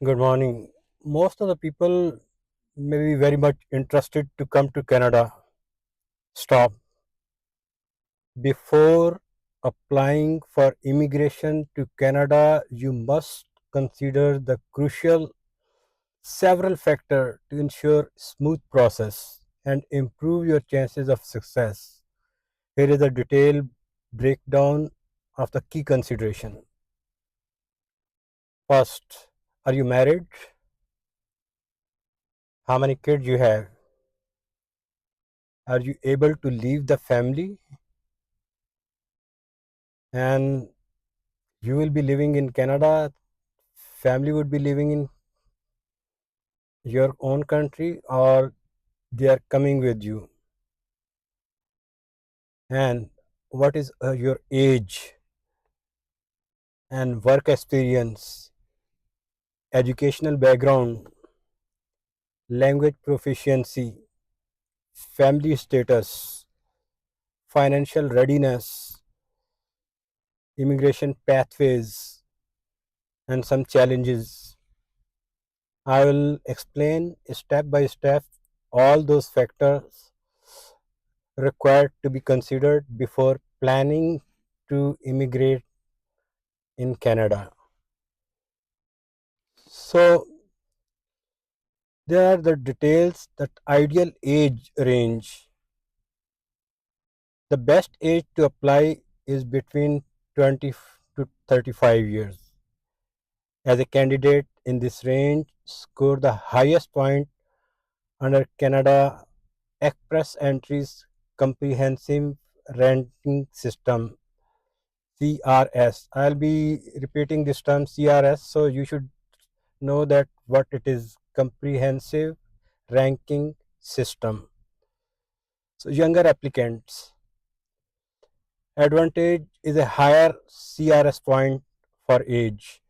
Good morning. Most of the people may be very much interested to come to Canada. Stop. Before applying for immigration to Canada, you must consider the crucial several factors to ensure smooth process and improve your chances of success. Here is a detailed breakdown of the key consideration. First, are you married? How many kids you have? Are you able to leave the family? And you will be living in Canada, family would be living in your own country, or they are coming with you. And what is your age and work experience, educational background, language proficiency, family status, financial readiness, immigration pathways, and some challenges. I will explain step by step all those factors required to be considered before planning to immigrate in Canada. So, there are the details that ideal age range. The best age to apply is between 20 to 35 years. As a candidate in this range, score the highest point under Canada Express Entries Comprehensive Ranking System CRS. I'll be repeating this term CRS, so you should know that what it is: comprehensive ranking system. So younger applicants, advantage is a higher CRS point for age,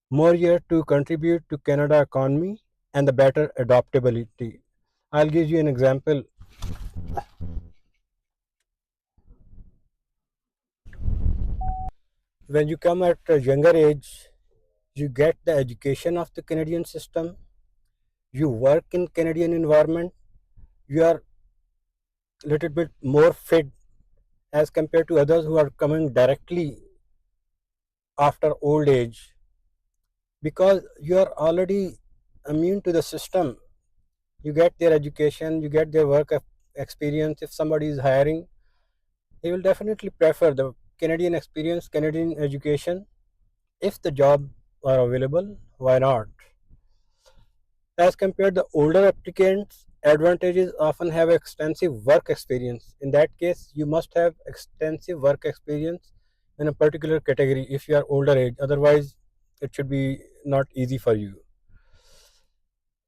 more year to contribute to Canada economy, and the better adaptability. I'll give you an example. When you come at a younger age, you get the education of the Canadian system, you work in Canadian environment, you are a little bit more fit as compared to others who are coming directly after old age, because you are already immune to the system. You get their education, you get their work experience. If somebody is hiring, he will definitely prefer the Canadian experience, Canadian education. If the job are available, why not? As compared to older applicants, advantages often have extensive work experience. In that case, you must have extensive work experience in a particular category if you are older age. Otherwise, it should be not easy for you.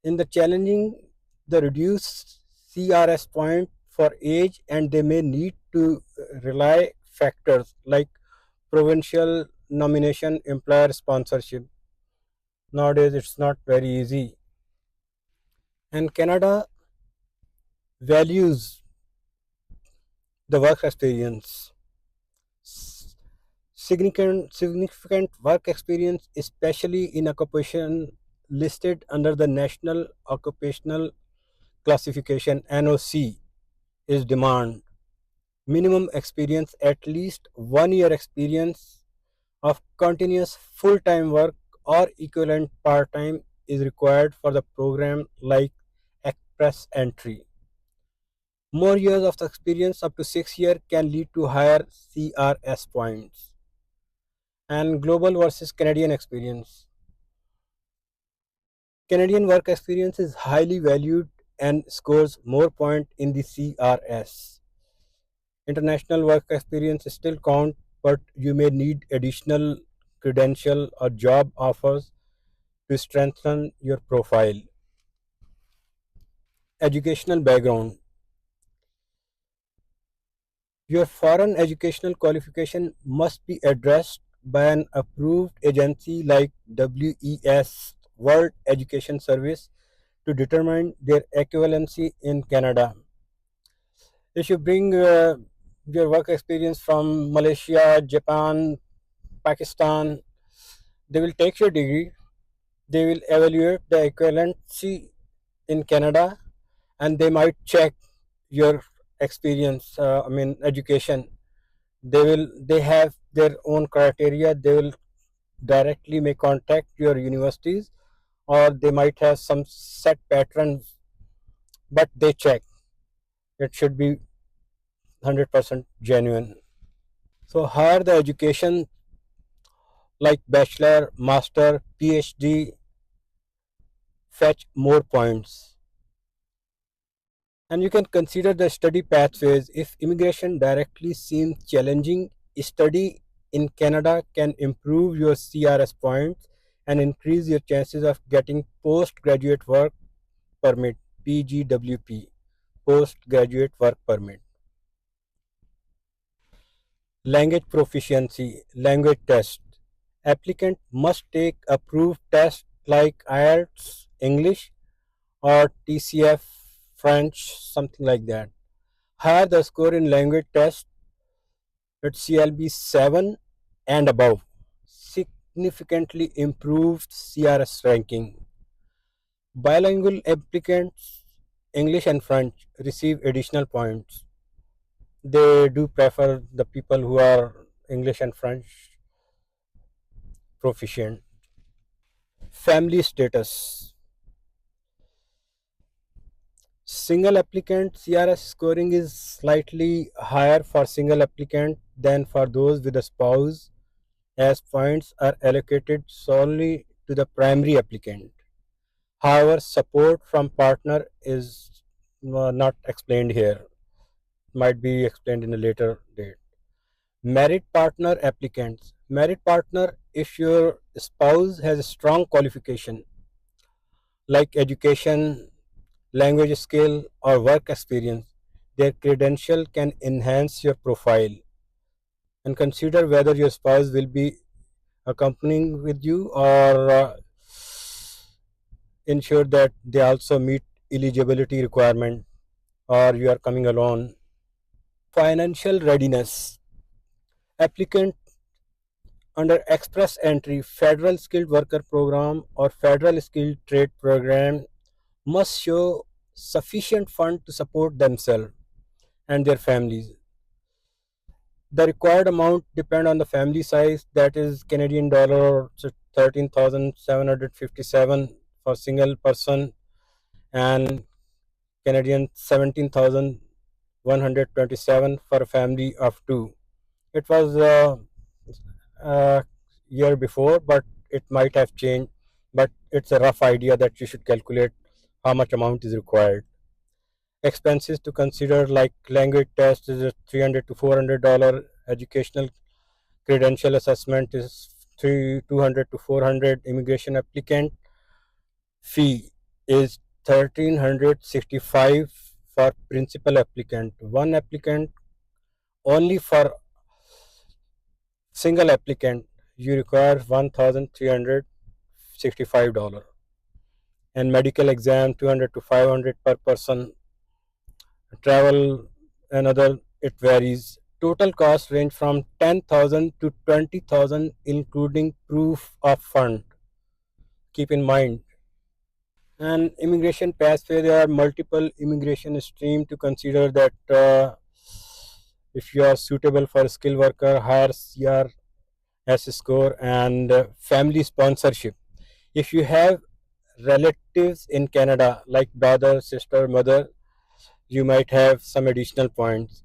In the challenging, the reduced CRS point for age, and they may need to rely factors like provincial nomination, employer sponsorship. Nowadays, it's not very easy. And Canada values the work experience. Significant work experience, especially in occupation listed under the National Occupational Classification NOC, is demand. Minimum experience, at least 1 year experience of continuous full-time work or equivalent part-time, is required for the program like Express Entry. More years of experience, up to 6 years, can lead to higher CRS points. And global versus Canadian experience. Canadian work experience is highly valued and scores more points in the CRS. International work experience still count, but you may need additional credential or job offers to strengthen your profile. Educational background. Your foreign educational qualification must be addressed by an approved agency like WES, World Education Service, to determine their equivalency in Canada. If you bring your work experience from Malaysia, Japan, Pakistan, they will take your degree, They will evaluate the equivalency in Canada, and they might check your experience, education. They have their own criteria. They will directly may contact your universities, or they might have some set patterns, but they check it should be 100% genuine. So higher the education, like bachelor, master, PhD, fetch more points. And you can consider the study pathways. If immigration directly seems challenging, study in Canada can improve your CRS points and increase your chances of getting postgraduate work permit, PGWP, postgraduate work permit. Language proficiency, language test. Applicant must take approved tests like IELTS, English, or TCF, French, something like that. Higher the score in language test, at CLB 7 and above, significantly improved CRS ranking. Bilingual applicants, English and French, receive additional points. They do prefer the people who are English and French proficient. Family status. Single applicant CRS scoring is slightly higher for single applicant than for those with a spouse, as points are allocated solely to the primary applicant. However, support from partner is not explained here, might be explained in a later date. Married partner applicants. Married partner, if your spouse has a strong qualification like education, language skill, or work experience, their credential can enhance your profile. And consider whether your spouse will be accompanying with you, or ensure that they also meet eligibility requirement, or you are coming alone. Financial readiness. Applicant under express entry federal skilled worker program or federal skilled trade program must show sufficient fund to support themselves and their families. The required amount depend on the family size, that is Canadian dollar 13,757 for single person, and Canadian 17,127 for a family of two. It was a year before, but it might have changed. But it's a rough idea that you should calculate how much amount is required. Expenses to consider, like language test is a $300 to $400. Educational credential assessment is 200 to 400. Immigration applicant fee is 1,365 for principal applicant. One applicant only for single applicant you require $1,365, and medical exam 200 to 500 per person. Travel and other, it varies. Total cost range from 10,000 to 20,000 including proof of fund. Keep in mind. And immigration pathway, there are multiple immigration stream to consider that if you are suitable for skilled worker, higher CRS score, and family sponsorship. If you have relatives in Canada like brother, sister, mother, you might have some additional points.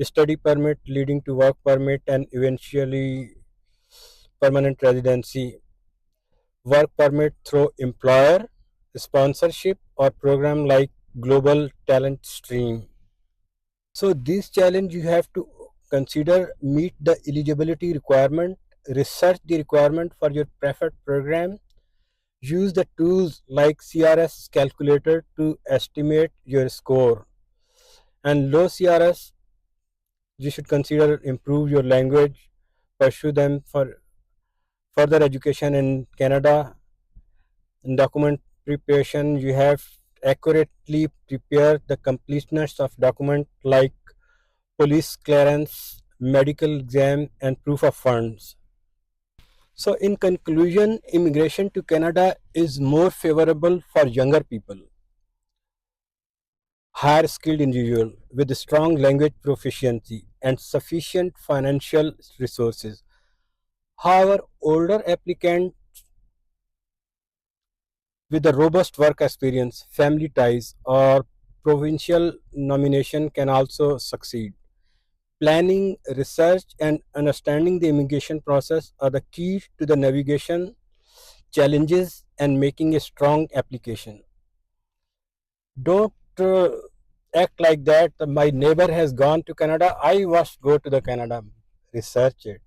Study permit leading to work permit and eventually permanent residency. Work permit through employer, sponsorship, or program like Global Talent Stream. So this challenge you have to consider, meet the eligibility requirement, research the requirement for your preferred program, use the tools like CRS calculator to estimate your score. And low CRS, you should consider improve your language, pursue them for further education in Canada. In document preparation, you have accurately prepare the completeness of document like police clearance, medical exam, and proof of funds. So in conclusion, immigration to Canada is more favorable for younger people, higher skilled individual with strong language proficiency and sufficient financial resources. However, older applicants with a robust work experience, family ties, or provincial nomination can also succeed. Planning, research, and understanding the immigration process are the key to the navigation challenges and making a strong application. Don't act like that. My neighbor has gone to Canada. I must go to the Canada. Research it.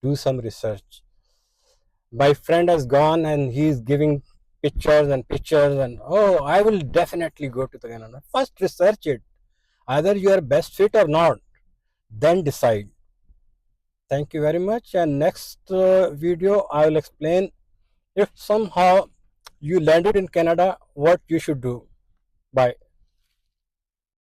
Do some research. My friend has gone and he's giving pictures and oh, I will definitely go to the Canada. First research it. Either you are best fit or not. Then decide. Thank you very much. And next video, I will explain if somehow you landed in Canada, what you should do. Bye.